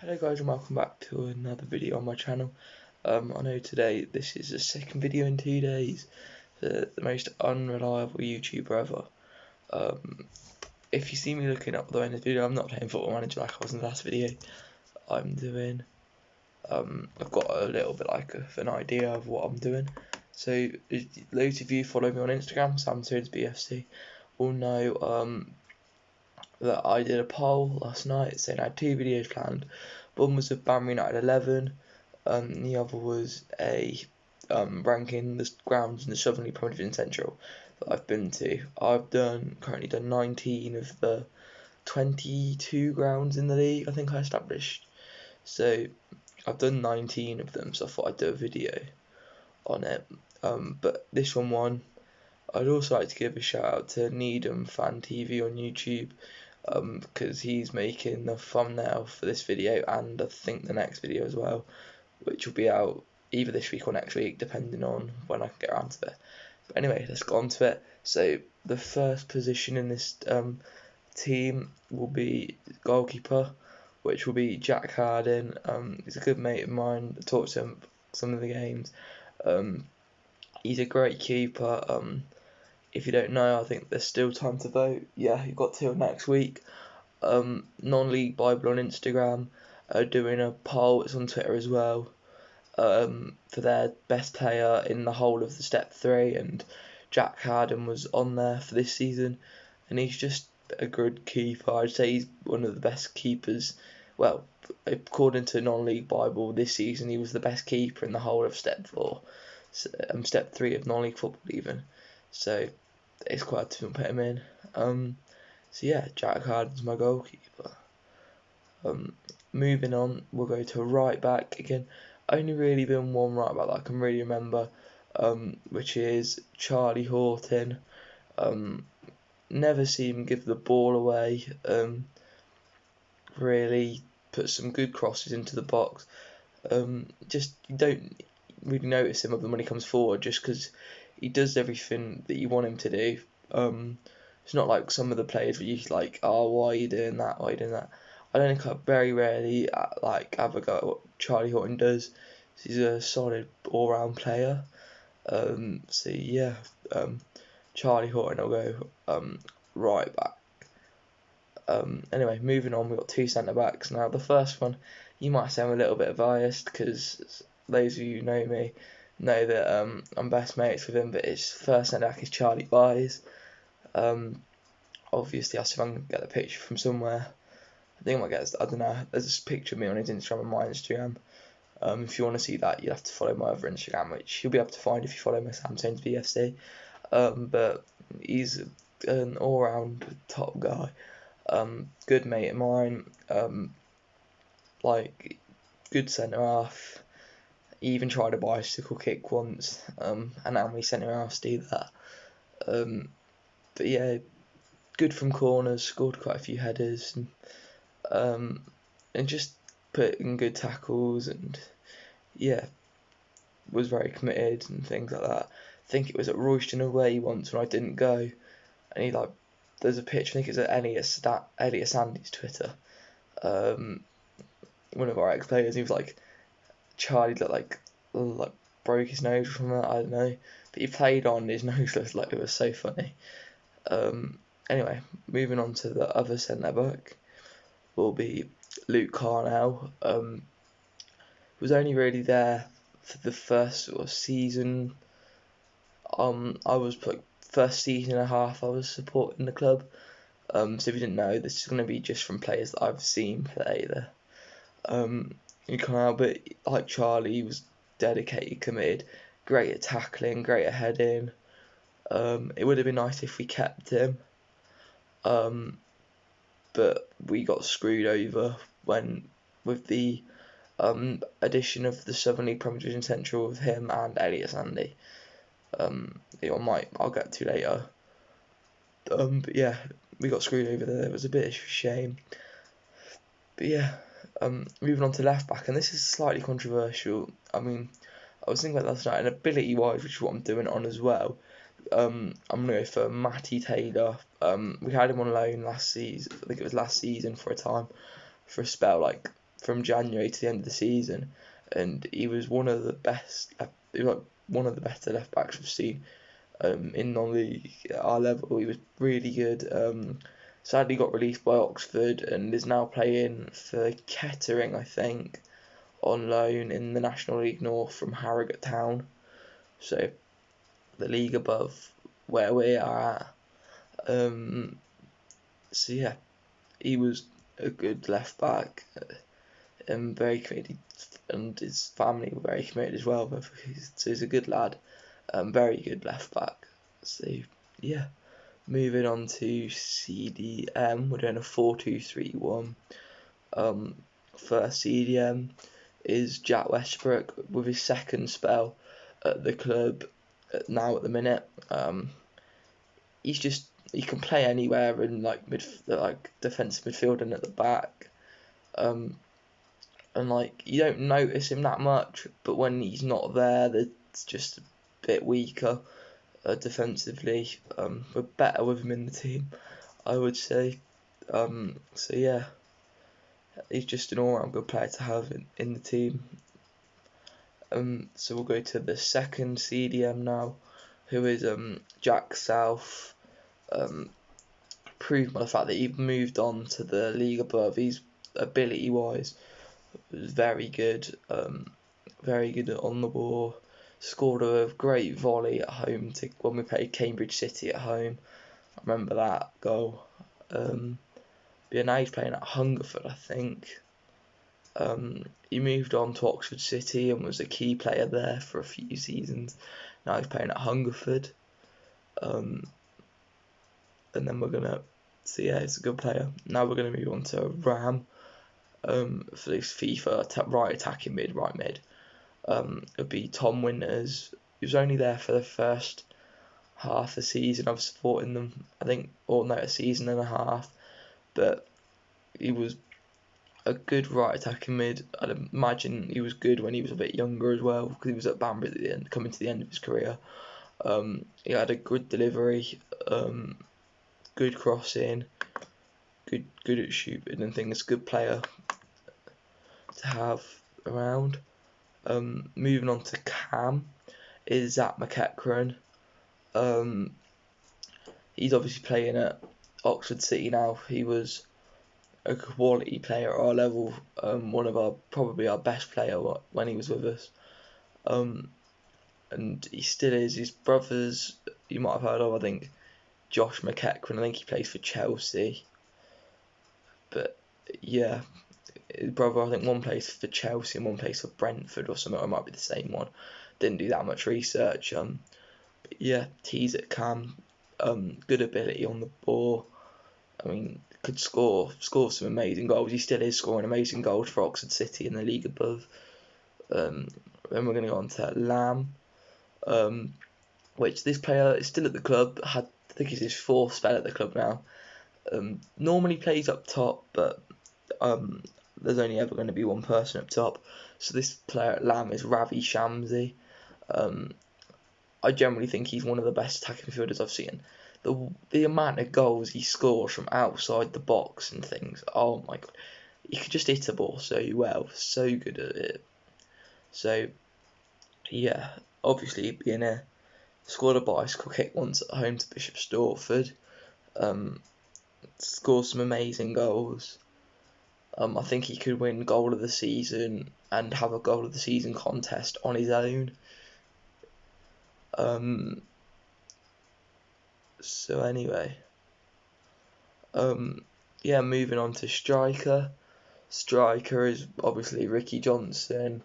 Hello guys and welcome back to another video on my channel. I know today this is the second video in 2 days, the most unreliable YouTuber ever. If you see me looking up the end of the video, I'm not playing Football Manager like I was in the last video. I'm doing, I've got a little bit of an idea of what I'm doing. So those of you who follow me on Instagram, BFC, will know that I did a poll last night saying I had 2 videos planned. One was of Banbury United 11, the other was a ranking the grounds in the Southern Premier Division Central that I've been to. I've currently done 19 of the 22 grounds in the league I think I established. So I've done 19 of them, so I thought I'd do a video on it. But this one won. I'd also like to give a shout out to Needham Fan TV on YouTube, because he's making the thumbnail for this video and I think the next video as well, which will be out either this week or next week depending on when I can get around to it. But anyway, let's get on to it. So the first position in this team will be goalkeeper, which will be Jack Harding. He's a good mate of mine. I talked to him some of the games. He's a great keeper. If you don't know, I think there's still time to vote. Yeah, you've got till next week. Non-League Bible on Instagram are doing a poll. It's on Twitter as well, for their best player in the whole of the Step 3, and Jack Harding was on there for this season, and he's just a good keeper. I'd say he's one of the best keepers. Well, according to Non-League Bible, this season he was the best keeper in the whole of Step 4, Step 3 of Non-League football even. So it's quite hard to put him in. So yeah, Jack Harding's my goalkeeper. Moving on, we'll go to right back again. Only really been one right back that I can really remember, which is Charlie Horton. Never seen him give the ball away. Really put some good crosses into the box. Just you don't really notice him other than when he comes forward, just because he does everything that you want him to do. It's not like some of the players where you like, oh, why are you doing that? Why are you doing that? I don't think I very rarely have a go at what Charlie Horton does. He's a solid all-round player. So yeah, Charlie Horton will go right back. Anyway, moving on, we've got 2 centre backs now. The first one, you might say I'm a little bit biased because those of you who know me know that I'm best mates with him, but his first centre back is Charlie Byes. Obviously, I'll see if I can get the picture from somewhere. I think I might get, I don't know, there's a picture of me on his Instagram and my Instagram. If you want to see that, you'll have to follow my other Instagram, which you'll be able to find if you follow me, BFC. But he's an all-round top guy. Good mate of mine. Good centre half. He even tried a bicycle kick once, and how many centre halves do that? But yeah, good from corners, scored quite a few headers, and just put in good tackles, and yeah, was very committed and things like that. I think it was at Royston away once when I didn't go, and he there's a picture, I think it's at Elliot Sandy's Twitter, one of our ex-players. He was like, Charlie looked like broke his nose from that, I don't know, but he played on, his nose looked like it was so funny. Anyway, moving on to the other centre back will be Luke Carnell. Was only really there for the first sort of season. First season and a half I was supporting the club. So if you didn't know, this is going to be just from players that I've seen play there. But like Charlie, he was dedicated, committed, great at tackling, great at heading. It would have been nice if we kept him, but we got screwed over with the addition of the Southern League Premier Division Central with him and Elliot Sandy. I'll get to later. But yeah, we got screwed over there. It was a bit of a shame. But yeah, moving on to left back, and this is slightly controversial. I mean, I was thinking about last night, and ability wise, which is what I'm doing on as well. I'm gonna go for Matty Taylor. We had him on loan last season. I think it was last season for a time, for a spell, from January to the end of the season, and he was one of the best. He was like one of the better left backs we've seen in non-league at our level. He was really good. Sadly got released by Oxford and is now playing for Kettering, I think, on loan in the National League North from Harrogate Town. So the league above where we are at. So yeah, he was a good left back, and very committed, and his family were very committed as well. But he's a good lad, very good left back. So yeah, moving on to CDM, we're doing a 4-2-3-1. For CDM is Jack Westbrook with his second spell at the club now at the minute. He can play anywhere in like defensive midfield and at the back. And like you don't notice him that much, but when he's not there, it's just a bit weaker defensively. We're better with him in the team, I would say. So yeah, he's just an all-round good player to have in the team. So we'll go to the second CDM now, who is Jack South. Proved by the fact that he moved on to the league above. He's ability-wise was very good on the ball. Scored a great volley at home when we played Cambridge City at home. I remember that goal. But now he's playing at Hungerford, I think. He moved on to Oxford City and was a key player there for a few seasons. Now he's playing at Hungerford. And then we're gonna see, yeah, he's a good player. Now we're gonna move on to Ram. For this FIFA right attacking mid, right mid. It'd be Tom Winters. He was only there for the first half of the season. I was supporting them, I think, or no, a season and a half. But he was a good right attacking mid. I'd imagine he was good when he was a bit younger as well, because he was at Banbury at the end, coming to the end of his career. He had a good delivery, good crossing, good at shooting and things. Good player to have around. Moving on to Cam is Zach McEachran. He's obviously playing at Oxford City now. He was a quality player at our level, probably our best player when he was with us. And he still is. His brothers, you might have heard of, I think, Josh McEachran. I think he plays for Chelsea. But yeah, his brother, I think one plays for Chelsea and one plays for Brentford or something. It might be the same one. Didn't do that much research. But yeah, he's at Cam. Good ability on the ball. I mean, could score some amazing goals. He still is scoring amazing goals for Oxford City in the league above. Then we're going to go on to Lamb, which this player is still at the club. I think it's his fourth spell at the club now. Normally plays up top, but there's only ever going to be one person up top. So this player at Lamb is Ravi Shamsi. I generally think he's one of the best attacking midfielders I've seen. The amount of goals he scores from outside the box and things, oh my god. He could just hit a ball so well, so good at it. So, yeah, obviously being scored a bicycle kick once at home to Bishop Stortford. Scored some amazing goals. I think he could win goal of the season and have a goal of the season contest on his own. So anyway, yeah, moving on to striker. Striker is obviously Ricky Johnson.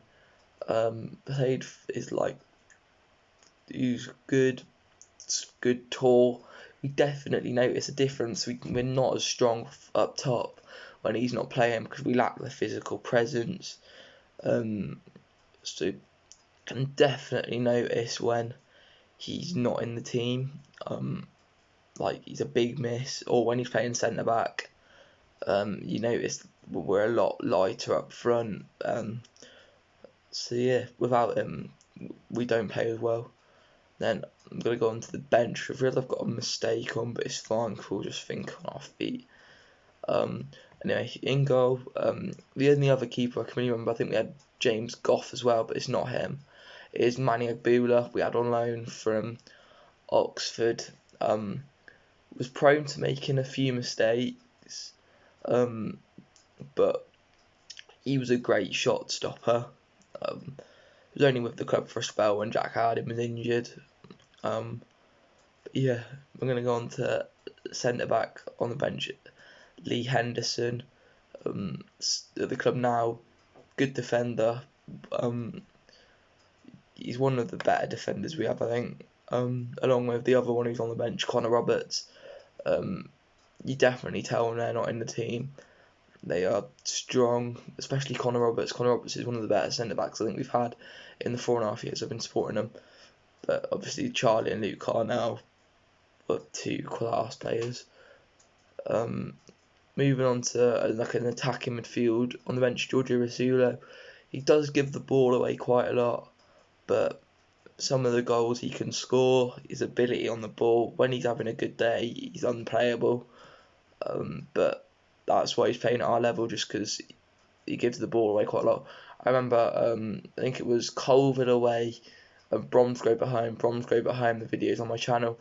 He's good, tall. We definitely notice a difference. We're not as strong up top when he's not playing because we lack the physical presence. So can definitely notice when he's not in the team. Like he's a big miss, or when he's playing centre back, you notice we're a lot lighter up front. So yeah, without him, we don't play as well. Then I'm gonna go on to the bench. I feel I've got a mistake on, but it's fine. We'll just think on our feet. Anyway, in goal, the only other keeper I can really remember, I think we had James Goff as well, but it's not him. It is Manny Agboola, we had on loan from Oxford. Was prone to making a few mistakes, but he was a great shot stopper. He was only with the club for a spell when Jack Harding was injured. But yeah, we're going to go on to centre back on the bench. Lee Henderson, at the club now, good defender. He's one of the better defenders we have, I think. Along with the other one who's on the bench, Connor Roberts. You definitely tell when they're not in the team. They are strong, especially Connor Roberts. Connor Roberts is one of the better centre backs I think we've had in the 4.5 years I've been supporting them. But obviously Charlie and Luke are now two class players. Moving on to like an attacking midfield on the bench, Giorgio Rasulo. He does give the ball away quite a lot, but some of the goals he can score, his ability on the ball, when he's having a good day, he's unplayable. But that's why he's playing at our level, just because he gives the ball away quite a lot. I remember, I think it was Colville away, Bromsgrove at home, the videos on my channel.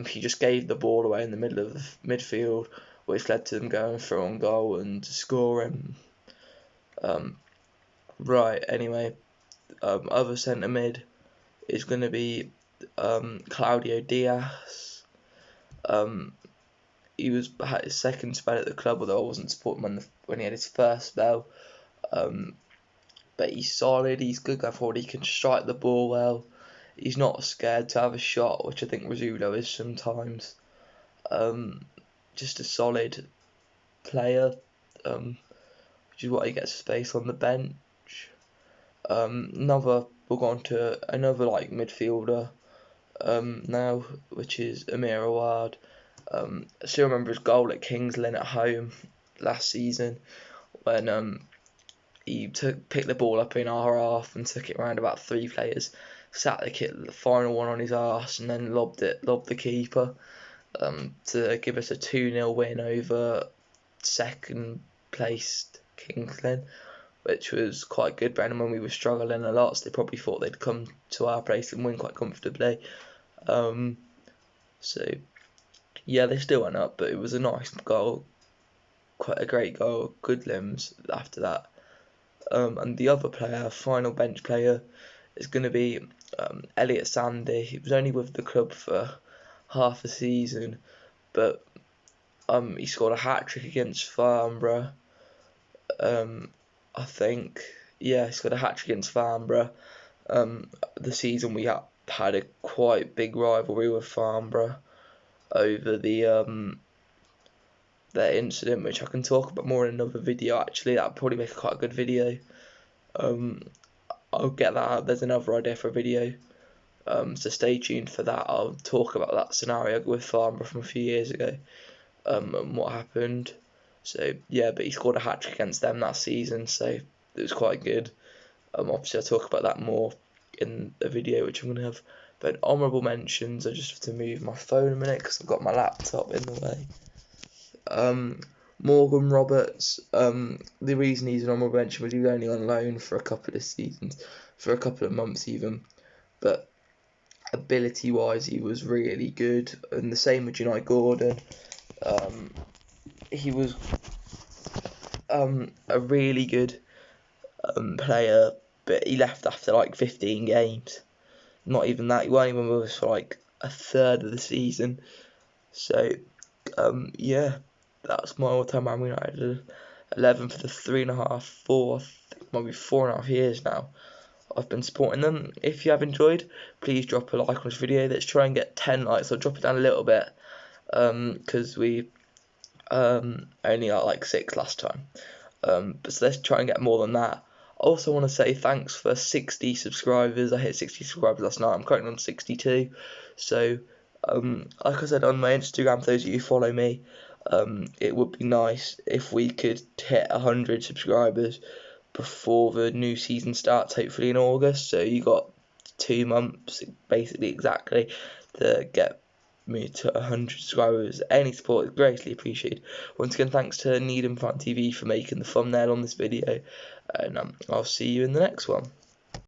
He just gave the ball away in the middle of the midfield, which led to them going for on goal and scoring. Right, anyway, other centre mid is going to be Claudio Diaz. He had his second spell at the club, although I wasn't supporting him when he had his first spell. But he's solid, he's good going forward, he can strike the ball well. He's not scared to have a shot, which I think Rizzuto is sometimes. Just a solid player, which is why he gets space on the bench. We'll go on to another like midfielder now, which is Amir Awad. I still remember his goal at Kings Lynn at home last season when he picked the ball up in our half and took it around about 3 players, sat the final one on his arse and then lobbed the keeper to give us a 2-0 win over second placed Kings Lynn, which was quite good. Brandon, when we were struggling a lot, so they probably thought they'd come to our place and win quite comfortably. So yeah, they still went up, but it was a nice goal, quite a great goal, good limbs after that. And the other player, final bench player, is going to be Elliot Sandy. He was only with the club for half a season, but he scored a hat-trick against Farnborough. I think, yeah, he scored a hat-trick against Farnborough. The season we had a quite big rivalry with Farnborough over their incident, which I can talk about more in another video. Actually, that'd probably make quite a good video. I'll get that out. There's another idea for a video, so stay tuned for that. I'll talk about that scenario with Farnborough from a few years ago, and what happened. So yeah, but he scored a hat-trick against them that season, so it was quite good. Obviously I'll talk about that more in a video which I'm going to have. But honourable mentions, I just have to move my phone a minute because I've got my laptop in the way. Morgan Roberts, the reason he's an honourable mention was he was only on loan for a couple of seasons, for a couple of months even, but ability wise he was really good, and the same with Unai Gordon. He was a really good player, but he left after like 15 games. Not even that, he weren't even with us for like a third of the season. So yeah, that's my all-time Man United 11 for the 4.5 years now I've been supporting them. If you have enjoyed, please drop a like on this video. Let's try and get 10 likes. I'll drop it down a little bit because we only got like 6 last time. But so let's try and get more than that. I also want to say thanks for 60 subscribers. I hit 60 subscribers last night. I'm currently on 62. So like I said on my Instagram, for those of you who follow me, it would be nice if we could hit 100 subscribers before the new season starts, hopefully in August. So you got 2 months basically exactly to get me to 100 subscribers. Any support is greatly appreciated. Once again, thanks to Needham Fan TV for making the thumbnail on this video, and I'll see you in the next one.